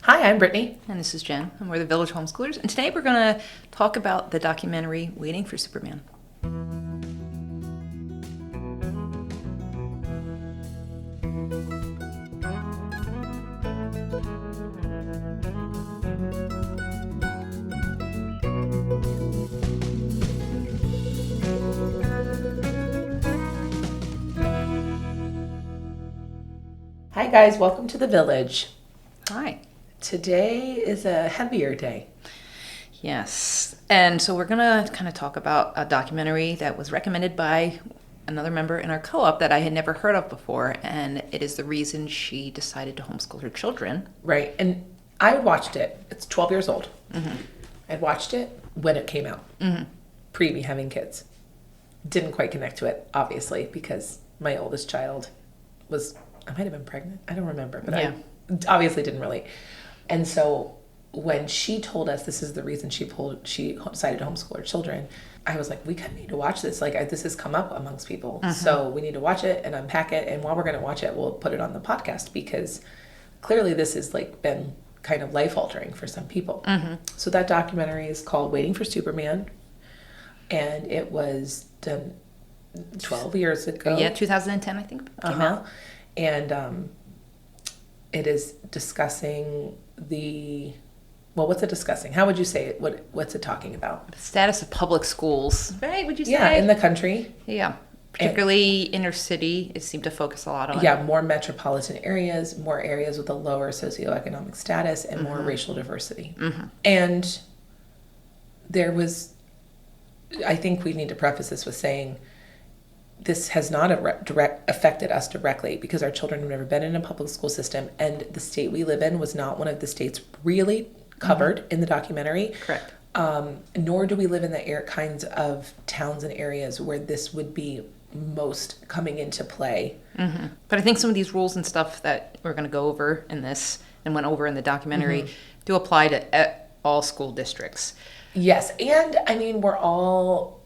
Hi, I'm Brittany. And this is Jen, and we're the Village Homeschoolers. And today we're going to talk about the documentary Waiting for Superman. Hi, guys. Welcome to the Village. Hi. Today is a heavier day. Yes. And so we're going to kind of talk about a documentary that was recommended by another member in our co-op that I had never heard of before. And it is the reason she decided to homeschool her children. Right. And I watched it. It's 12 years old. Mm-hmm. I watched it when it came out, pre me having kids. Didn't quite connect to it, obviously, because my oldest child was, I might have been pregnant. I don't remember, but I obviously didn't relate. And so when she told us this is the reason she decided to homeschool her children, I was like, we kind of need to watch this. Like, this has come up amongst people. So we need to watch it and unpack it. And while we're going to watch it, we'll put it on the podcast because clearly this has like been kind of life altering for some people. So that documentary is called Waiting for Superman. And it was done 12 years ago. Yeah, 2010, I think, came out. And it is discussing what's it discussing? How would you say it? What's it talking about? The status of public schools, right? Would you say? Yeah, in the country. Yeah. Particularly inner city, it seemed to focus a lot on. Yeah, more metropolitan areas, more areas with a lower socioeconomic status, and more racial diversity. And there was, I think we need to preface this with saying, this has not affected us directly because our children have never been in a public school system, and the state we live in was not one of the states really covered in the documentary. Correct. Nor do we live in the kinds of towns and areas where this would be most coming into play. But I think some of these rules and stuff that we're going to go over in this and went over in the documentary do apply to all school districts. Yes, and I mean, we're all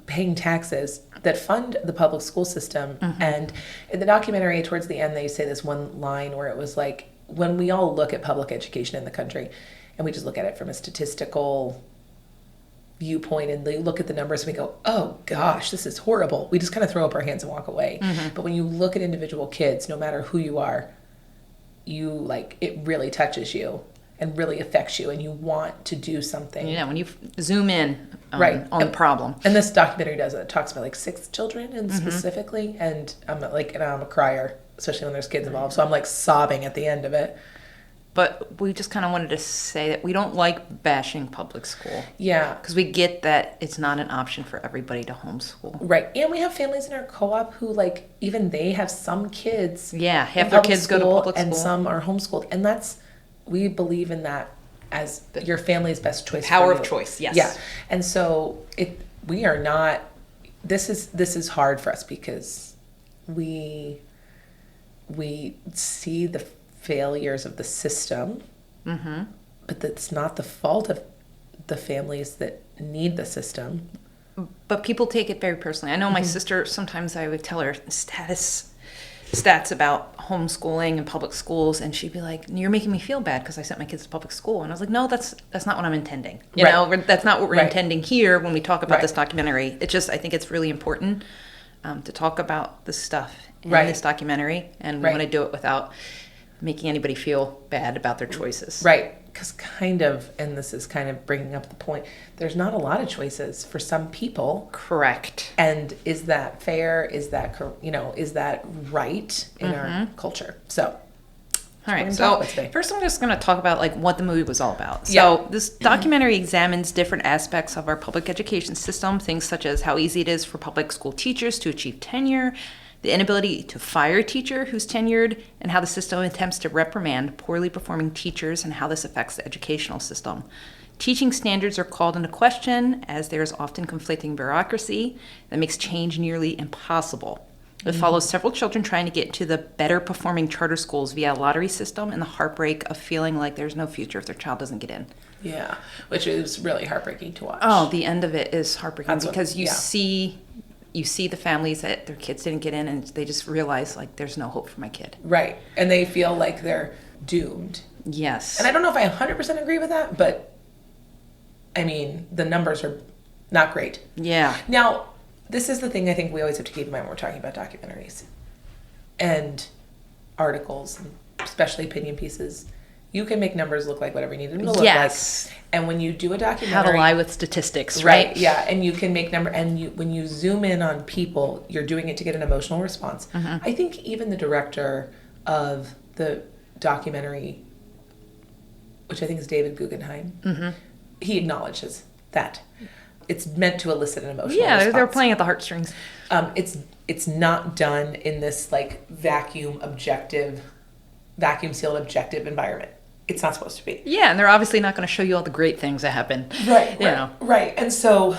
paying taxes that fund the public school system. And in the documentary, towards the end, they say this one line where it was like, when we all look at public education in the country, and we just look at it from a statistical viewpoint, and they look at the numbers, and we go, oh gosh, this is horrible. We just kind of throw up our hands and walk away. But when you look at individual kids, no matter who you are, it really touches you and really affects you, and you want to do something. Yeah, when you zoom in on the problem. And this documentary does it. It talks about like 6 children and specifically, and I'm a crier, especially when there's kids involved. So I'm like sobbing at the end of it. But we just kind of wanted to say that we don't like bashing public school. Yeah. Because we get that it's not an option for everybody to homeschool. Right. And we have families in our co-op who, like, even they have some kids. Yeah, half their kids go to public school. And some are homeschooled. And we believe in that as your family's best choice. Power of choice, yes. Yeah. And so we are not, this is hard for us because we see the failures of the system, but that's not the fault of the families that need the system. But people take it very personally. I know my sister, sometimes I would tell her stats about homeschooling and public schools, and she'd be like, you're making me feel bad because I sent my kids to public school. And I was like, no, that's not what I'm intending. You know, that's not what we're intending here when we talk about this documentary. It's just, I think it's really important to talk about the stuff in this documentary, and we want to do it without making anybody feel bad about their choices. Right. Because and this is kind of bringing up the point, there's not a lot of choices for some people. Correct. And is that fair? Is that, is that right in our culture? So, all right. So first I'm just going to talk about like what the movie was all about. So this documentary examines different aspects of our public education system, things such as how easy it is for public school teachers to achieve tenure, the inability to fire a teacher who's tenured, and how the system attempts to reprimand poorly performing teachers and how this affects the educational system. Teaching standards are called into question as there is often conflicting bureaucracy that makes change nearly impossible. It follows several children trying to get to the better performing charter schools via a lottery system and the heartbreak of feeling like there's no future if their child doesn't get in. Yeah, which is really heartbreaking to watch. Oh, the end of it is heartbreaking because you see the families that their kids didn't get in and they just realize like there's no hope for my kid. Right. And they feel like doomed. Yes. And I don't know if I 100% agree with that, but I mean, the numbers are not great. Yeah. Now, this is the thing I think we always have to keep in mind when we're talking about documentaries and articles, and especially opinion pieces. You can make numbers look like whatever you need them to look like. And when you do a documentary, how to lie with statistics, right? Yeah, and you can make when you zoom in on people, you're doing it to get an emotional response. I think even the director of the documentary, which I think is David Guggenheim, he acknowledges that it's meant to elicit an emotional response. Yeah, they're playing at the heartstrings. It's not done in this like vacuum sealed objective environment. It's not supposed to be. Yeah, and they're obviously not going to show you all the great things that happen. Right. And so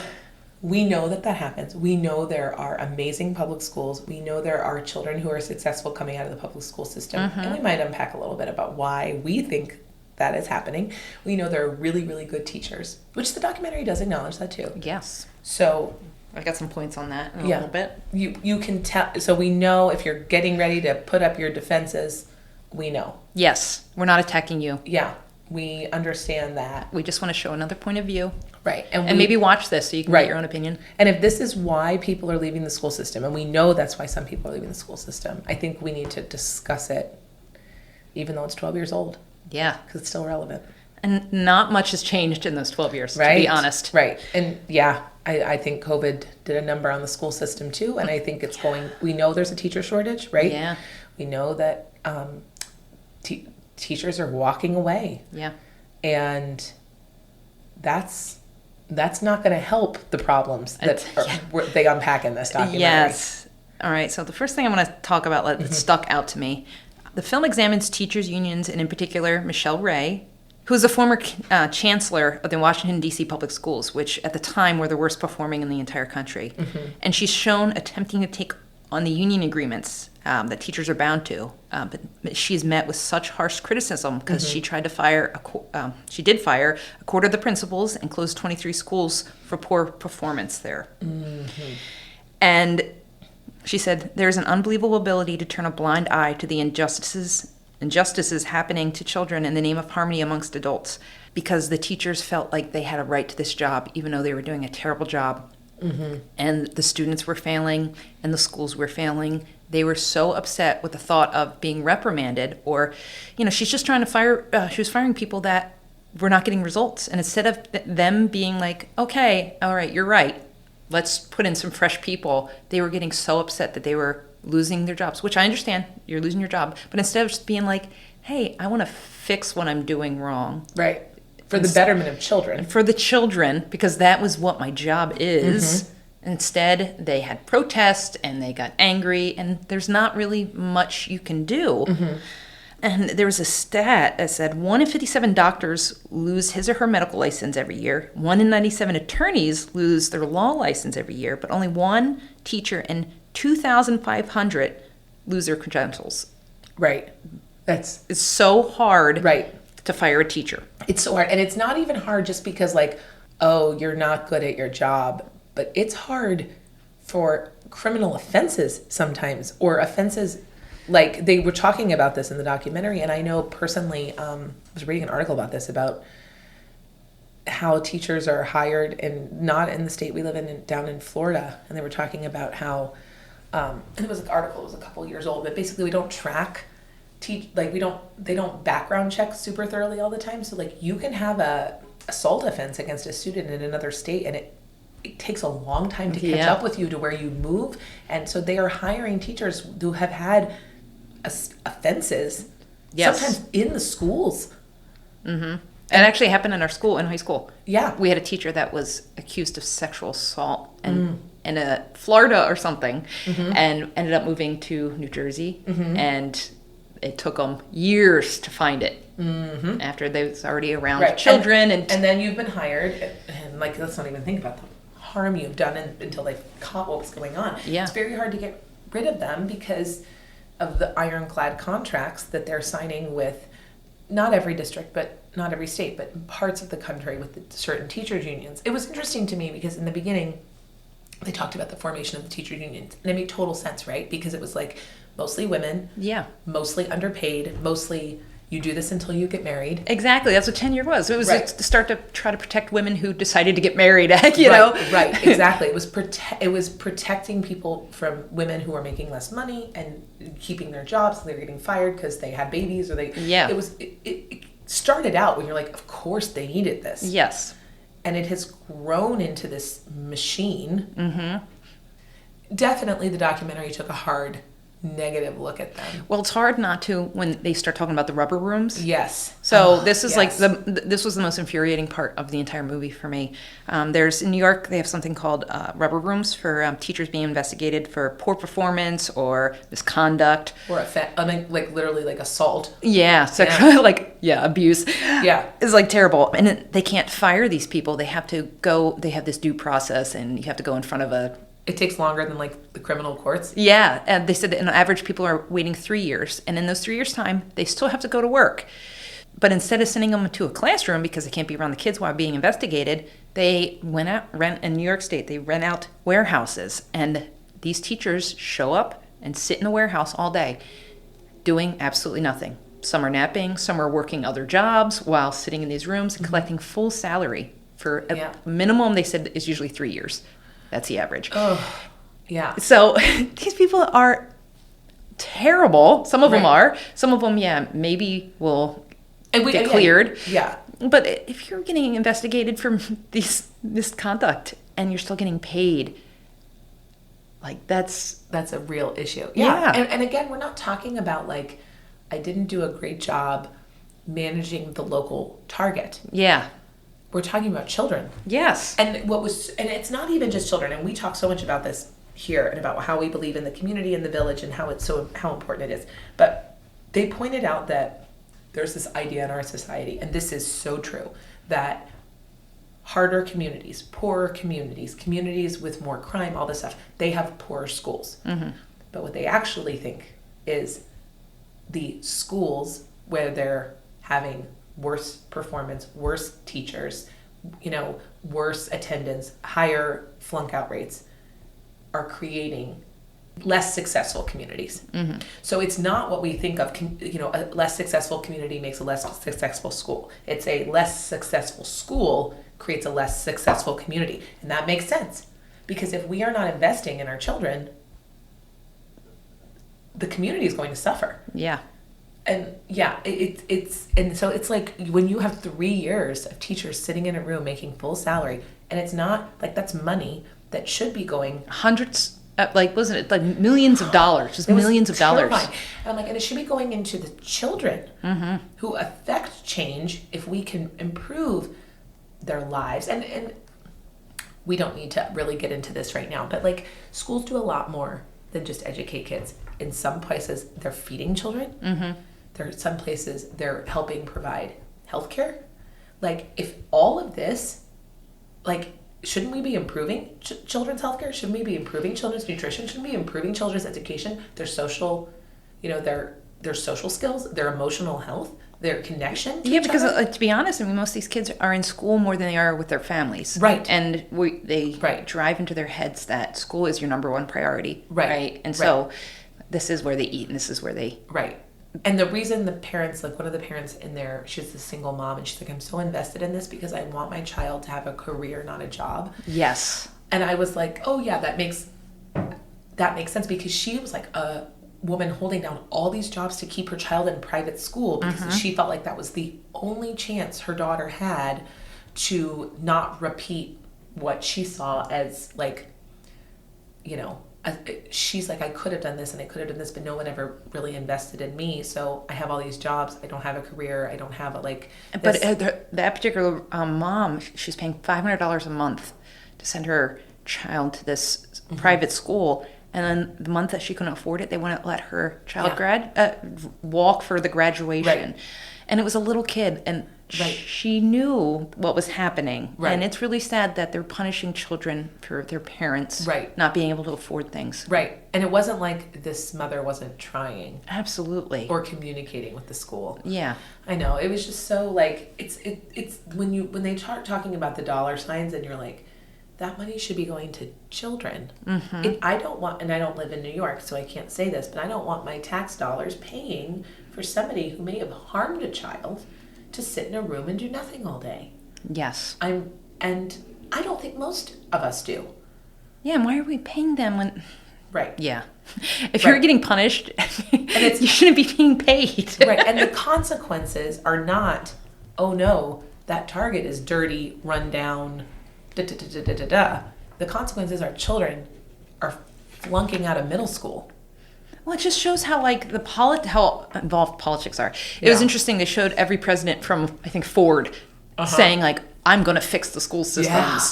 we know that happens. We know there are amazing public schools. We know there are children who are successful coming out of the public school system. And we might unpack a little bit about why we think that is happening. We know there are really, really good teachers, which the documentary does acknowledge that too. Yes. So I got some points on that in a little bit. You can tell. So we know if you're getting ready to put up your defenses, we know. Yes. We're not attacking you. Yeah. We understand that. We just want to show another point of view. Right. And maybe watch this so you can get your own opinion. And if this is why people are leaving the school system, and we know that's why some people are leaving the school system, I think we need to discuss it, even though it's 12 years old. Yeah. Because it's still relevant. And not much has changed in those 12 years, to be honest. Right. And I think COVID did a number on the school system too. And I think it's we know there's a teacher shortage, right? Yeah. We know that teachers are walking away. Yeah. And that's not going to help the problems that they unpack in this documentary. Yes. All right. So the first thing I want to talk about that stuck out to me, the film examines teachers' unions, and in particular, Michelle Ray, who is a former chancellor of the Washington, D.C. public schools, which at the time were the worst performing in the entire country. And she's shown attempting to take on the union agreements that teachers are bound to, but she's met with such harsh criticism because she tried to fire she did fire a quarter of the principals and closed 23 schools for poor performance there. And she said there's an unbelievable ability to turn a blind eye to the injustices happening to children in the name of harmony amongst adults, because the teachers felt like they had a right to this job even though they were doing a terrible job. And the students were failing and the schools were failing. They were so upset with the thought of being reprimanded, or, she's just trying to she was firing people that were not getting results. And instead of them being like, okay, all right, you're right, let's put in some fresh people, they were getting so upset that they were losing their jobs, which I understand, you're losing your job. But instead of just being like, hey, I want to fix what I'm doing wrong. Right. For the betterment of children. For the children, because that was what my job is. Instead, they had protest and they got angry, and there's not really much you can do. And there was a stat that said 1 in 57 doctors lose his or her medical license every year. 1 in 97 attorneys lose their law license every year, but only 1 teacher and 2,500 lose their credentials. Right. It's so hard. Right. To fire a teacher. It's so hard. And it's not even hard just because you're not good at your job, but it's hard for criminal offenses sometimes, or offenses like they were talking about this in the documentary. And I know personally, I was reading an article about this, about how teachers are hired and not in the state we live in, down in Florida. And they were talking about how, and it was an article, it was a couple years old, but basically we don't track they don't background check super thoroughly all the time. So you can have a assault offense against a student in another state, and it takes a long time to catch up with you to where you move. And so they are hiring teachers who have had offenses, sometimes in the schools. It actually happened in our school, in high school. Yeah. We had a teacher that was accused of sexual assault in Florida or something, and ended up moving to New Jersey, and it took them years to find it after they was already around children. And then you've been hired, and let's not even think about the harm you've done until they've caught what was going on. Yeah. It's very hard to get rid of them because of the ironclad contracts that they're signing with not every district, but not every state, but parts of the country with certain teachers' unions. It was interesting to me because in the beginning, they talked about the formation of the teachers' unions. And it made total sense, right? Because it was mostly women, mostly underpaid, mostly You do this until you get married. Exactly. That's what tenure was. It was to start to try to protect women who decided to get married, you know? Right, exactly. It was protecting people from women who are making less money and keeping their jobs. And they were getting fired because they had babies or they... Yeah. It started out when you're like, of course they needed this. Yes. And it has grown into this machine. Mm-hmm. Definitely the documentary took a hard... negative look at them. Well, it's hard not to when they start talking about the rubber rooms. Yes. So this is like this was the most infuriating part of the entire movie for me. There's in New York they have something called rubber rooms for teachers being investigated for poor performance or misconduct or like literally like assault. Yeah, sexual abuse. Yeah, it's like terrible, and they can't fire these people. They have to go. They have this due process, and you have to go in front of a. It takes longer than like the criminal courts. Yeah, and they said that on average people are waiting 3 years, and in those 3 years' time, they still have to go to work. But instead of sending them to a classroom because they can't be around the kids while being investigated, they rent in New York State. They rent out warehouses, and these teachers show up and sit in the warehouse all day, doing absolutely nothing. Some are napping, some are working other jobs while sitting in these rooms and collecting full salary for a minimum. They said is usually 3 years. That's the average. Oh, yeah. So these people are terrible. Some of them are. Some of them, maybe will get cleared. Yeah. But if you're getting investigated for this misconduct and you're still getting paid, like that's a real issue. Yeah. And again, we're not talking about like, I didn't do a great job managing the local target. Yeah. We're talking about children. Yes. And it's not even just children. And we talk so much about this here and about how we believe in the community and the village and how important it is. But they pointed out that there's this idea in our society, and this is so true, that harder communities, poorer communities, communities with more crime, all this stuff, they have poorer schools. Mm-hmm. But what they actually think is the schools where they're having worse performance, worse teachers, worse attendance, higher flunk out rates are creating less successful communities. Mm-hmm. So it's not what we think of, a less successful community makes a less successful school. It's a less successful school creates a less successful community. And that makes sense because if we are not investing in our children, the community is going to suffer. Yeah. And so it's like when you have 3 years of teachers sitting in a room making full salary, and it's not like that's money that should be going hundreds, wasn't it like millions of dollars, just millions of dollars. And I'm like, and it should be going into the children who affect change if we can improve their lives. And we don't need to really get into this right now, but like schools do a lot more than just educate kids. In some places, they're feeding children. Mm-hmm. There are some places they're helping provide healthcare. Like, if all of this, like, shouldn't we be improving children's healthcare? Shouldn't we be improving children's nutrition? Shouldn't we be improving children's education, their social, their social skills, their emotional health, their connection to each because other? To be honest, I mean, most of these kids are in school more than they are with their families. Right. And they drive into their heads that school is your number one priority. Right. And so this is where they eat and this is where they... Right. And the reason the parents, like one of the parents in there, she's a single mom, and she's like, I'm so invested in this because I want my child to have a career, not a job. Yes. And I was like, oh yeah, that makes sense, because she was like a woman holding down all these jobs to keep her child in private school because she felt like that was the only chance her daughter had to not repeat what she saw as like, she's like, I could have done this and I could have done this, but no one ever really invested in me. So I have all these jobs. I don't have a career. I don't have this. But that particular mom, she's paying $500 a month to send her child to this private school. And then the month that she couldn't afford it, they wouldn't let her child walk for the graduation. Right. And it was a little kid, and she knew what was happening. Right. And it's really sad that they're punishing children for their parents not being able to afford things. Right. And it wasn't like this mother wasn't trying. Absolutely. Or communicating with the school. Yeah. I know. It was just so like, it's when they start talking about the dollar signs and you're like, that money should be going to children. I don't want, and I don't live in New York, so I can't say this, but I don't want my tax dollars paying for somebody who may have harmed a child to sit in a room and do nothing all day. Yes. And I don't think most of us do. Yeah, and why are we paying them when... Right. Yeah. If you're getting punished, you shouldn't be being paid. Right. And the consequences are not, oh no, that target is dirty, run down, da-da-da-da-da-da. The consequences are children are flunking out of middle school. Well, it just shows how how involved politics are. It was interesting. They showed every president from, I think, Ford saying like, I'm going to fix the school systems.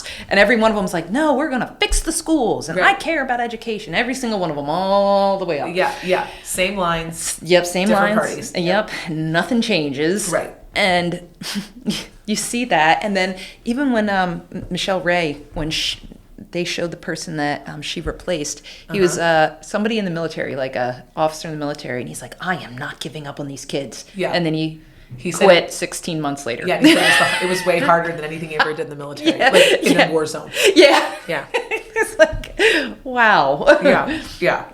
Yeah. And every one of them was like, no, we're going to fix the schools. And I care about education. Every single one of them, all the way up. Yeah. Same lines. Yep, same different lines. Parties. Yep. Nothing changes. Right. And you see that. And then even when Michelle Ray, when they showed the person that she replaced, he was somebody in the military, like a officer in the military. And he's like, I am not giving up on these kids. Yeah. And then he quit 16 months later. Yeah, he said it was way harder than anything he ever did in the military, like in a war zone. Yeah. Yeah. It's like, wow. Yeah.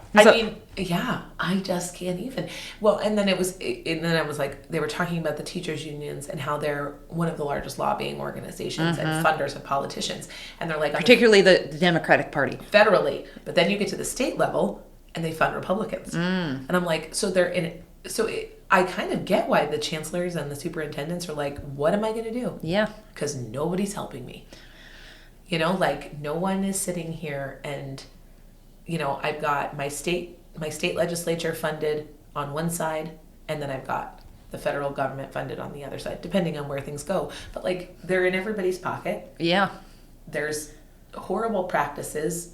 I just can't even. Well, and then I was like, they were talking about the teachers' unions and how they're one of the largest lobbying organizations and funders of politicians. And they're like... Particularly the Democratic Party. Federally. But then you get to the state level and they fund Republicans. And I'm like, so they're in... I kind of get why the chancellors and the superintendents are like, what am I going to do? Yeah. Because nobody's helping me. You know, like no one is sitting here and, you know, I've got my state legislature funded on one side, and then I've got the federal government funded on the other side, depending on where things go. But like they're in everybody's pocket. Yeah. There's horrible practices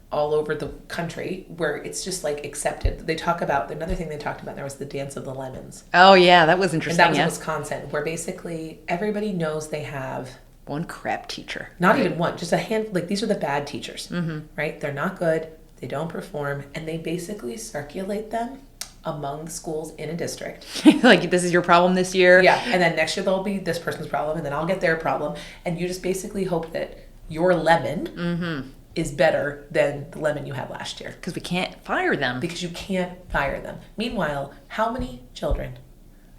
all over the country where it's just like accepted. They talk about, another thing they talked about there was the dance of the lemons. Oh yeah, that was interesting. And that was in Wisconsin, where basically everybody knows they have one crap teacher. Not even one, just a hand, like these are the bad teachers, right? They're not good, they don't perform, and they basically circulate them among the schools in a district. Like, this is your problem this year? Yeah, and then next year there'll be this person's problem, and then I'll get their problem, and you just basically hope that your lemon is better than the lemon you had last year. Because we can't fire them. Because you can't fire them. Meanwhile, how many children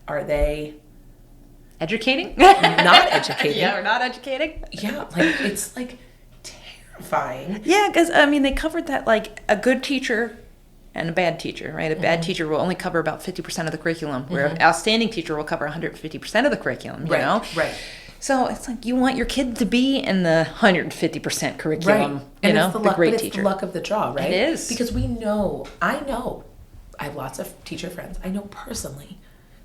are they... Educating? Not educating. Yeah, or not educating? Yeah, like, it's, like, terrifying. Yeah, because, I mean, they covered that, like, a good teacher and a bad teacher, right? A bad teacher will only cover about 50% of the curriculum, where an outstanding teacher will cover 150% of the curriculum, you know? Right. So it's like you want your kid to be in the 150% curriculum, you know, the great teacher. It's the luck of the draw, right? It is. Because I have lots of teacher friends. I know personally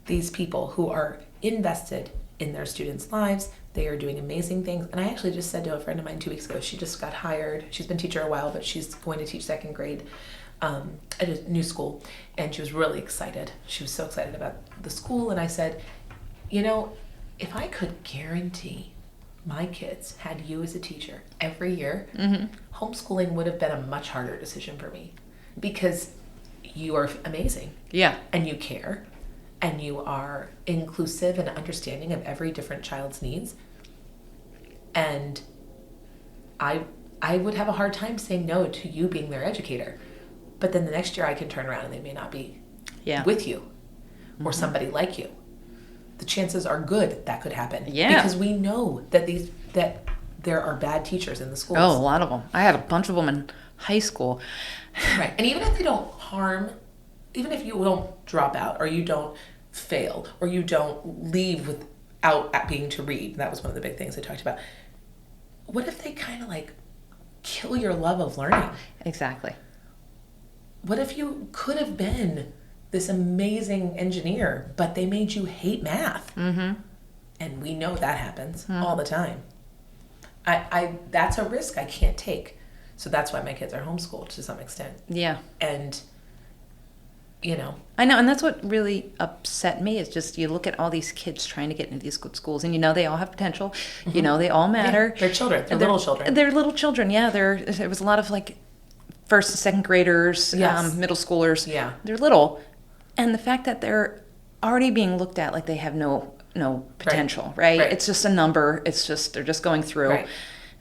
these people who are invested in their students' lives. They are doing amazing things. And I actually just said to a friend of mine 2 weeks ago, she just got hired. She's been a teacher a while, but she's going to teach second grade at a new school. And she was really excited. She was so excited about the school. And I said, you know, if I could guarantee my kids had you as a teacher every year, homeschooling would have been a much harder decision for me, because you are amazing. Yeah. And you care, and you are inclusive and understanding of every different child's needs. And I would have a hard time saying no to you being their educator. But then the next year I can turn around and they may not be with you or somebody like you. The chances are good that could happen. Yeah. Because we know that there are bad teachers in the schools. Oh, a lot of them. I had a bunch of them in high school. Right. And even if they don't harm, even if you don't drop out or you don't fail or you don't leave without being to read, that was one of the big things they talked about. What if they kind of like kill your love of learning? Exactly. What if you could have been this amazing engineer, but they made you hate math? And we know that happens all the time. I that's a risk I can't take. So that's why my kids are homeschooled to some extent. Yeah. And, you know. I know, and that's what really upset me, is just you look at all these kids trying to get into these good schools, and you know they all have potential. You know, they all matter. Yeah, they're children. They're little children. They're little children, yeah. There was a lot of, like, first and second graders, middle schoolers. Yeah. They're little. And the fact that they're already being looked at like they have no potential, right? It's just a number. It's just, they're just going through. Right.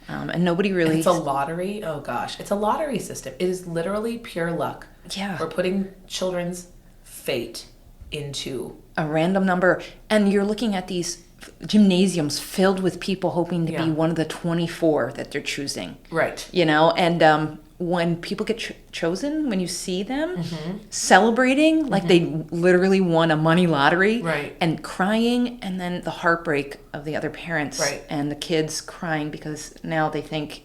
And nobody really... It's a lottery. Oh, gosh. It's a lottery system. It is literally pure luck. Yeah. We're putting children's fate into... a random number. And you're looking at these gymnasiums filled with people hoping to be one of the 24 that they're choosing. Right. You know, and when people get chosen, when you see them celebrating like they literally won a money lottery, right, and crying, and then the heartbreak of the other parents, right, and the kids crying because now they think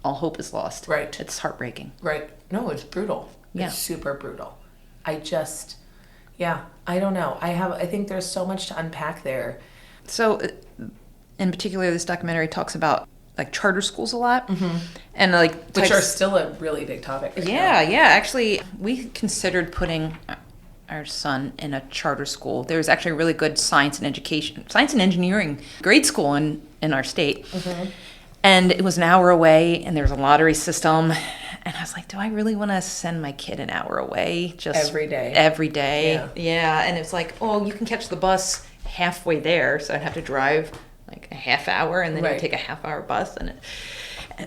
all hope is lost. Right. It's heartbreaking. Right. No, it's brutal. Yeah. It's super brutal. I don't know. I think there's so much to unpack there. So, in particular, this documentary talks about like charter schools a lot, and like which are still a really big topic. Right now. Yeah. Actually, we considered putting our son in a charter school. There was actually a really good science and engineering grade school in our state, and it was an hour away, and there was a lottery system. And I was like, do I really want to send my kid an hour away? Just every day. Yeah. And it's like, oh, you can catch the bus halfway there, so I'd have to drive like a half hour, and then you take a half-hour bus, and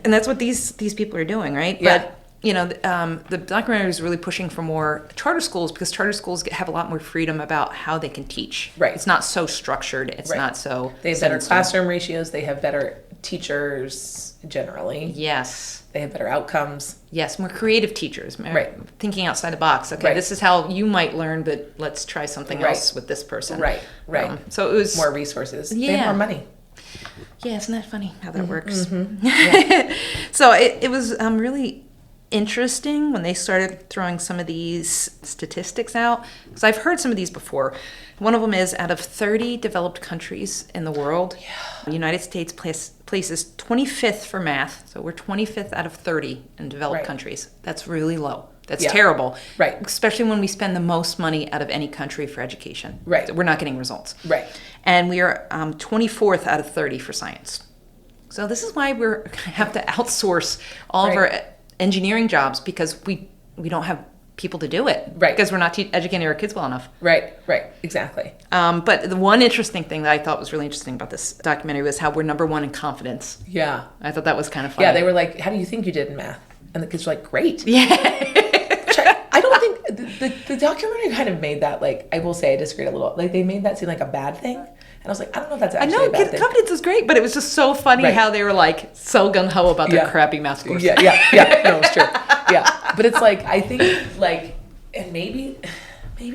that's what these people are doing, right? Yeah. But you know, the documentary is really pushing for more charter schools, because charter schools have a lot more freedom about how they can teach. Right. It's not so structured. It's not so. They have better classroom ratios. They have better teachers generally. Yes. They have better outcomes. Yes, more creative teachers. Right. Thinking outside the box. Okay, this is how you might learn, but let's try something else with this person. Right. So it was more resources. Yeah. They have more money. Yeah, isn't that funny how that works? Yeah. So it was really interesting when they started throwing some of these statistics out, because I've heard some of these before. One of them is, out of 30 developed countries in the world, the United States places 25th for math. So we're 25th out of 30 in developed countries. That's really low. That's terrible. Right. Especially when we spend the most money out of any country for education. Right. We're not getting results. Right. And we are 24th out of 30 for science. So this is why we're going to have to outsource all of our engineering jobs, because we don't have people to do it. Right. Because we're not educating our kids well enough. Right. Exactly. But the one interesting thing that I thought was really interesting about this documentary was how we're number one in confidence. Yeah. I thought that was kind of funny. Yeah, they were like, how do you think you did in math? And the kids were like, great. Yeah. Which I don't think, the documentary kind of made that, like, I will say I disagreed a little. Like, they made that seem like a bad thing. And I was like, I don't know if that's actually a bad thing. Confidence is great, but it was just so funny how they were like so gung-ho about their crappy math scores. Yeah. No, it's true. Yeah. But it's like, I think, like, and maybe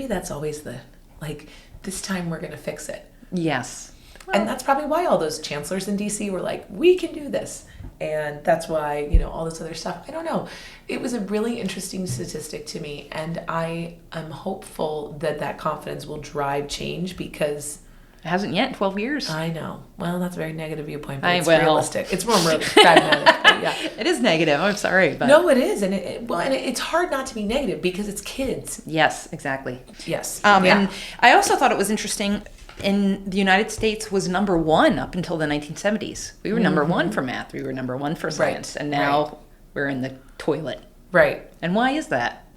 that's always the, like, this time we're going to fix it. Yes. Well, and that's probably why all those chancellors in DC were like, we can do this. And that's why, you know, all this other stuff. I don't know. It was a really interesting statistic to me. And I am hopeful that confidence will drive change, because it hasn't yet. 12 years. I know. Well, that's a very negative viewpoint, but it's realistic. It's more pragmatic. Yeah. It is negative. I'm sorry, but no, it is, and it's hard not to be negative because it's kids. Yes, exactly. Yes. And I also thought it was interesting. In the United States was number one up until the 1970s. We were number one for math. We were number one for science, and now we're in the toilet. Right. And why is that?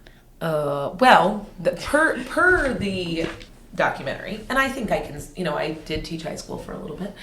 Well, per the documentary, and I think I can, you know, I did teach high school for a little bit.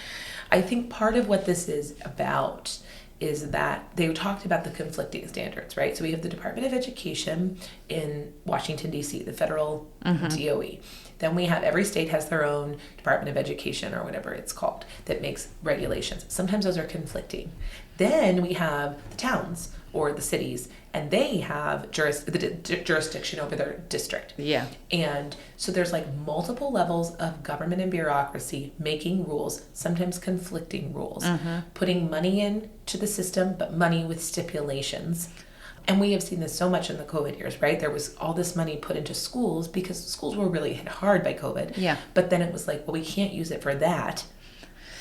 I think part of what this is about is that they talked about the conflicting standards, right? So we have the Department of Education in Washington, D.C., the federal DOE. Then we have, every state has their own Department of Education, or whatever it's called, that makes regulations. Sometimes those are conflicting. Then we have the towns or the cities, and they have jurisdiction over their district. Yeah. And so there's like multiple levels of government and bureaucracy making rules, sometimes conflicting rules, putting money into the system, but money with stipulations. And we have seen this so much in the COVID years, right? There was all this money put into schools because schools were really hit hard by COVID. Yeah. But then it was like, well, we can't use it for that.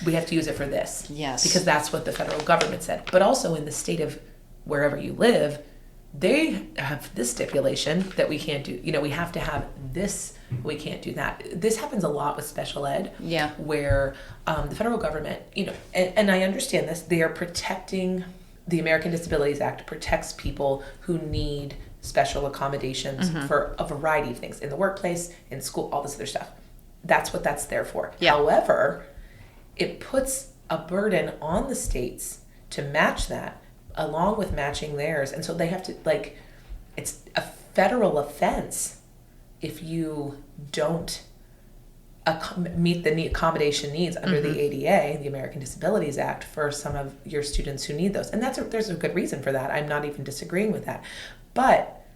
We have to use it for this. Yes. Because that's what the federal government said. But also in the state of wherever you live, they have this stipulation that we can't do. You know, we have to have this, we can't do that. This happens a lot with special ed. Yeah. Where the federal government, you know, and I understand this, they are protecting, the American Disabilities Act protects people who need special accommodations for a variety of things, in the workplace, in school, all this other stuff. That's what that's there for. Yeah. However, it puts a burden on the states to match that along with matching theirs. And so they have to, like, it's a federal offense if you don't meet the accommodation needs under the ADA, the American Disabilities Act, for some of your students who need those. And there's a good reason for that. I'm not even disagreeing with that. But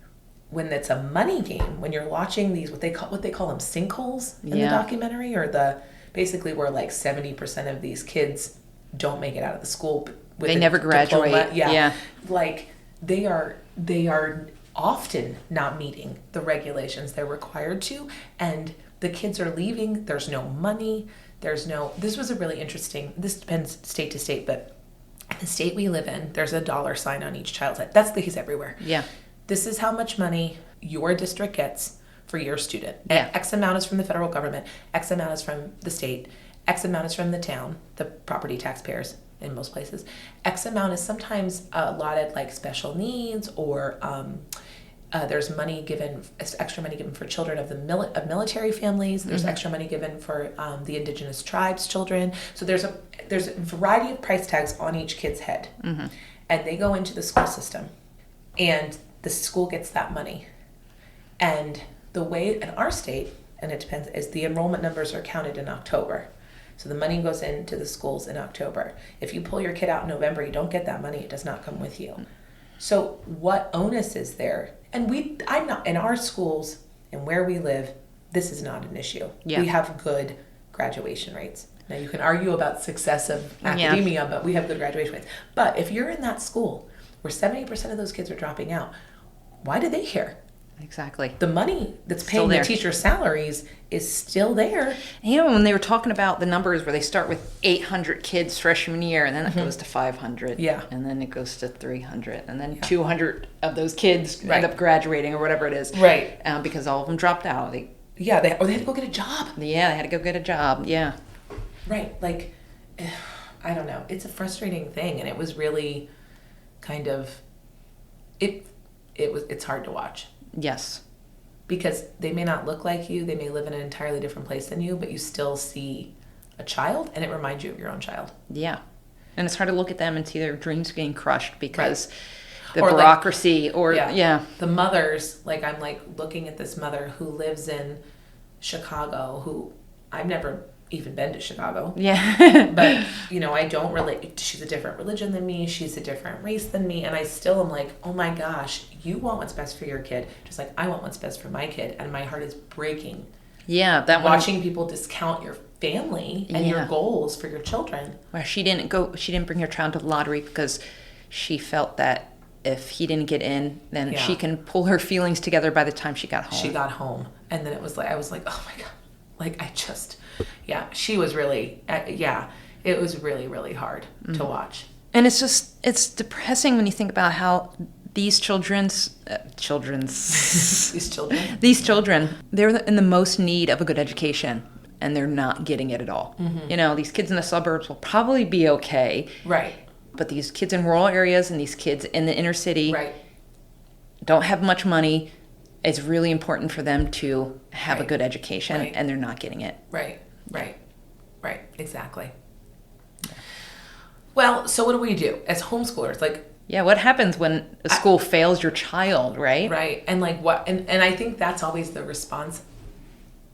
when it's a money game, when you're watching these, what they call them sinkholes in the documentary, or basically where like 70% of these kids don't make it out of the school. They never graduate. Diploma. Yeah. Like they are often not meeting the regulations they're required to, and the kids are leaving. There's no money. This was a really interesting, this depends state to state, but in the state we live in, there's a $sign on each child's head. That's the case everywhere. Yeah. This is how much money your district gets for your student. Yeah. X amount is from the federal government. X amount is from the state. X amount is from the town, the property taxpayers in most places. X amount is sometimes allotted like special needs, or there's money given, extra money given for children of military families. There's extra money given for the indigenous tribes children. So there's a variety of price tags on each kid's head, and they go into the school system, and the school gets that money. And the way in our state, and it depends, is the enrollment numbers are counted in October. So the money goes into the schools in October. If you pull your kid out in November, you don't get that money. It does not come with you. So what onus is there? And I'm not, in our schools and where we live, this is not an issue. Yeah. We have good graduation rates. Now you can argue about success of academia, but we have good graduation rates. But if you're in that school where 70% of those kids are dropping out, why do they care? Exactly. The money that's paying the teachers' salaries is still there. And when they were talking about the numbers where they start with 800 kids freshman year, and then it goes to 500. Yeah. And then it goes to 300. And then 200 of those kids end up graduating or whatever it is. Right. Because all of them dropped out. They had to go get a job. Yeah, they had to go get a job. Yeah. Right. Like, I don't know. It's a frustrating thing. And it was really kind of, it's hard to watch. Yes. Because they may not look like you, they may live in an entirely different place than you, but you still see a child, and it reminds you of your own child. Yeah. And it's hard to look at them and see their dreams getting crushed because the or bureaucracy, the mothers, like I'm like looking at this mother who lives in Chicago, who I've never even been to Chicago. Yeah. But, I don't relate. She's a different religion than me. She's a different race than me. And I still am like, oh my gosh, you want what's best for your kid, just like I want what's best for my kid. And my heart is breaking. Yeah. Watching people discount your family and your goals for your children. Well, she didn't bring her child to the lottery because she felt that if he didn't get in, then she can pull her feelings together by the time she got home. And then it was like, I was like, oh my God. Like she was really, it was really, really hard to watch. And it's depressing when you think about how these children, they're in the most need of a good education, and they're not getting it at all. These kids in the suburbs will probably be okay. Right. But these kids in rural areas and these kids in the inner city don't have much money. It's really important for them to have a good education, and they're not getting it. Right. Exactly. Yeah. Well, so what do we do as homeschoolers? What happens when a school fails your child, right? Right. And what? And I think that's always the response.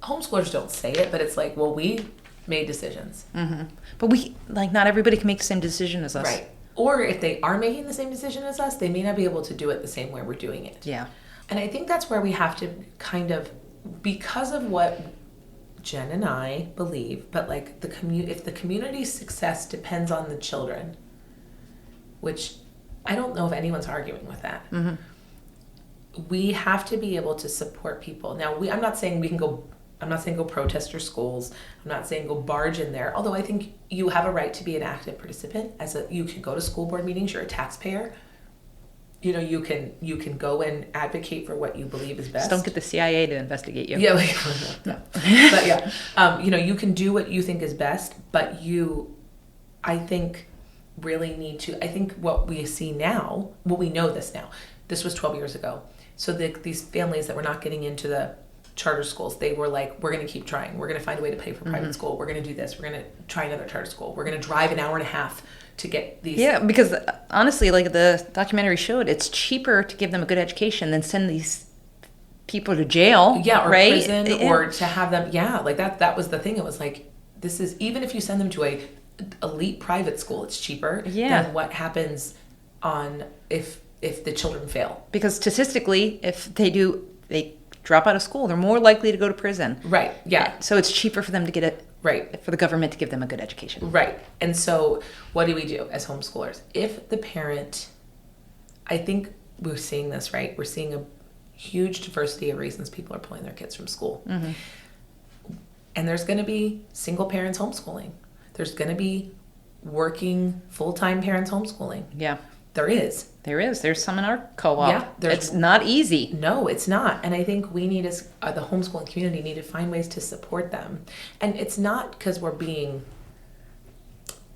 Homeschoolers don't say it, but it's like, well, we made decisions. Mm-hmm. But not everybody can make the same decision as us. Right. Or if they are making the same decision as us, they may not be able to do it the same way we're doing it. Yeah. And I think that's where we have to kind of, because of what Jen and I believe, but if the community's success depends on the children, which I don't know if anyone's arguing with that. Mm-hmm. We have to be able to support people. Now, I'm not saying go protest your schools. I'm not saying go barge in there. Although I think you have a right to be an active participant. You can go to school board meetings. You're a taxpayer. You can go and advocate for what you believe is best. Just don't get the CIA to investigate you. Yeah, no. But you can do what you think is best, but I think, really need to. I think what we see now, we know this now. This was 12 years ago. So these families that were not getting into the charter schools, they were like, we're going to keep trying. We're going to find a way to pay for private school. We're going to do this. We're going to try another charter school. We're going to drive an hour and a half to get these. Yeah, because honestly, like the documentary showed, it's cheaper to give them a good education than send these people to jail. Yeah, or right? prison, or to have them. Yeah, like that was the thing. It was like, this is, even if you send them to a elite private school, it's cheaper than what happens on if the children fail. Because statistically, if they drop out of school, they're more likely to go to prison. Right. Yeah. So it's cheaper for them to get it. Right. For the government to give them a good education. Right. And so what do we do as homeschoolers? If the parent, I think we're seeing this, right? We're seeing a huge diversity of reasons people are pulling their kids from school. Mm-hmm. And there's going to be single parents homeschooling. There's going to be working full-time parents homeschooling. Yeah. There is. There's some in our co-op. Yeah, it's not easy. No, it's not. And I think we need, as the homeschooling community, need to find ways to support them. And it's not because we're being,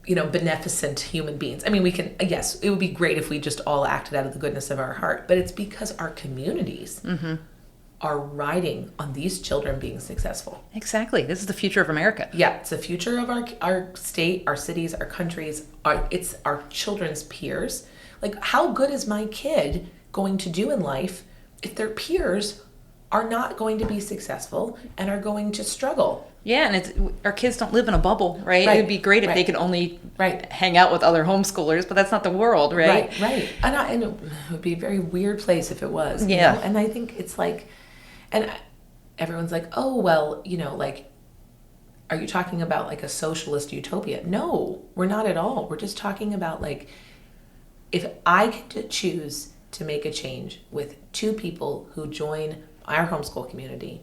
beneficent human beings. I mean, we can, yes, it would be great if we just all acted out of the goodness of our heart. But it's because our communities are riding on these children being successful. Exactly. This is the future of America. Yeah, it's the future of our state, our cities, our countries. It's our children's peers. Like, how good is my kid going to do in life if their peers are not going to be successful and are going to struggle? Yeah, and our kids don't live in a bubble, right? It would be great if they could only hang out with other homeschoolers, but that's not the world, right? Right. And it would be a very weird place if it was. Yeah. You know? And I think it's like, and everyone's like, oh, well, like, are you talking about like a socialist utopia? No, we're not at all. We're just talking about like, if I could choose to make a change with two people who join our homeschool community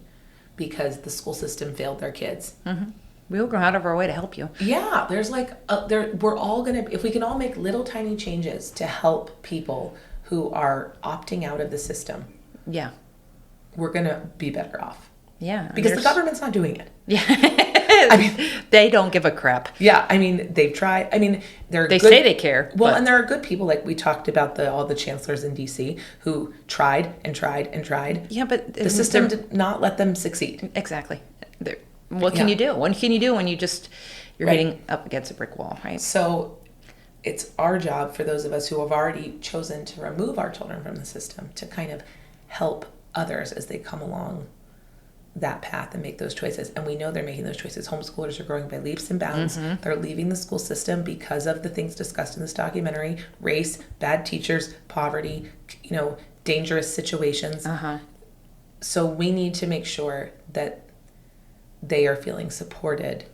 because the school system failed their kids. Mm-hmm. We'll go out of our way to help you. Yeah, there's like, we're all going to, if we can all make little tiny changes to help people who are opting out of the system. Yeah. We're going to be better off. Yeah. Because the government's not doing it. Yeah. I mean, they don't give a crap. Yeah, I mean, they've tried. I mean, they say they care. Well, and there are good people, like we talked about all the chancellors in D.C. who tried and tried and tried. Yeah, but the system did not let them succeed. Exactly. What can you do? What can you do when you're hitting up against a brick wall, right? So it's our job, for those of us who have already chosen to remove our children from the system, to kind of help others as they come along that path and make those choices. And we know they're making those choices. Homeschoolers are growing by leaps and bounds. Mm-hmm. They're leaving the school system because of the things discussed in this documentary: race, bad teachers, poverty, dangerous situations. Uh-huh. So we need to make sure that they are feeling supported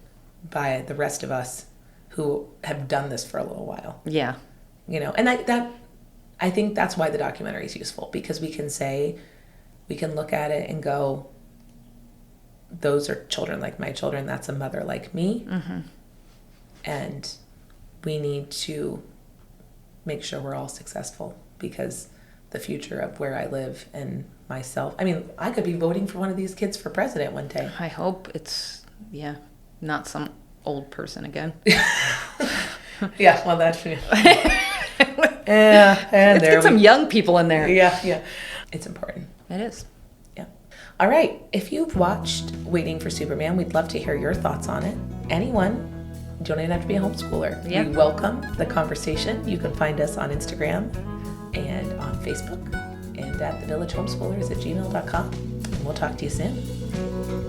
by the rest of us who have done this for a little while. Yeah. And I think that's why the documentary is useful, because we can look at it and go, those are children like my children. That's a mother like me. Mm-hmm. And we need to make sure we're all successful, because the future of where I live and myself, I mean, I could be voting for one of these kids for president one day. I hope it's, not some old person again. Yeah, well, that's true. Yeah, and let's get some young people in there. Yeah. It's important. It is. All right, if you've watched Waiting for Superman, we'd love to hear your thoughts on it. Anyone, you don't even have to be a homeschooler. Yeah. We welcome the conversation. You can find us on Instagram and on Facebook and at thevillagehomeschoolers@gmail.com. And we'll talk to you soon.